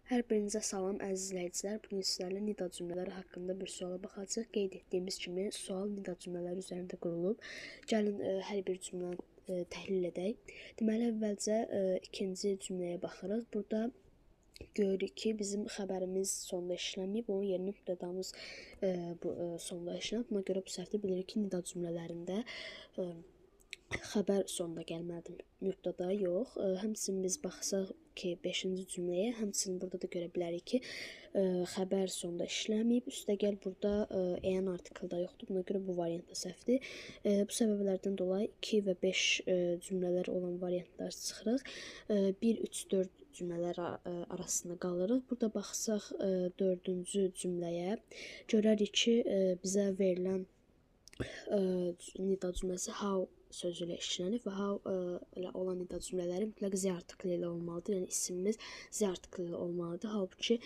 Hər birinizə salam əziz izləyicilər. Bugün sizlərlə nida cümlələri haqqında bir suala baxacağıq. Qeyd etdiyimiz kimi sual nida cümlələri üzərində qurulub. Gəlin hər bir cümləni təhlil edək. Deməli, əvvəlcə ikinci cümləyə baxırıq. Burada görürük ki, bizim xəbərimiz sonda işləməyib, onun yerinə mübtədamız sonda işlənib. Buna görə bu səhvdə bilirik ki, nida cümlələrində xəbər sonda gəlməlidir, mübtəda yox. Həmçinin biz baxsaq ki, 5-ci cümləyə, həmçinin burada da görə bilərik ki, xəbər sonda işləməyib. Üstəgəl burada en artikelda yoxdur. Buna görə bu variant da səhvdir. Bu səbəblərdən dolayı 2 və 5 cümlələr olan variantlar çıxırıq. 1, 3, 4 cümlələr arasında qalırıq. Burada baxsaq 4-cü cümləyə görərik ki, bizə verilən nida cümləsi how sözü ilə işlənib və how ilə olan nida cümlələri mütləq z artikli ilə olmalıdır. Yəni isimimiz z artikli ilə olmalıdır. Halbuki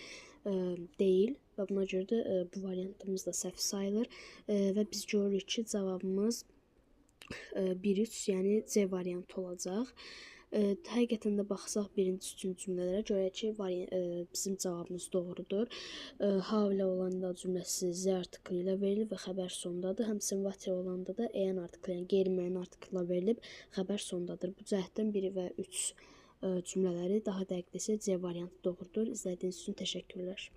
deyil və buna görə də bu variantımız da səhv sayılır və biz görürük ki, cavabımız 1-3, yəni C variantı olacaq. Həqiqətən də baxsaq birinci, üçüncü cümlələrə görək ki, bizim cavabımız doğrudur. How ilə olan nida cümləsi z artikli ilə verilir və xəbər sondadır. Həmçinin what ilə olanda da en artikli, yəni qeyri-müəyyən artiklla verilib, xəbər sondadır. Bu cəhətdən 1 və 3 cümlələri daha dəqiq desək C variantı doğrudur. İzlədiyiniz üçün təşəkkürlər.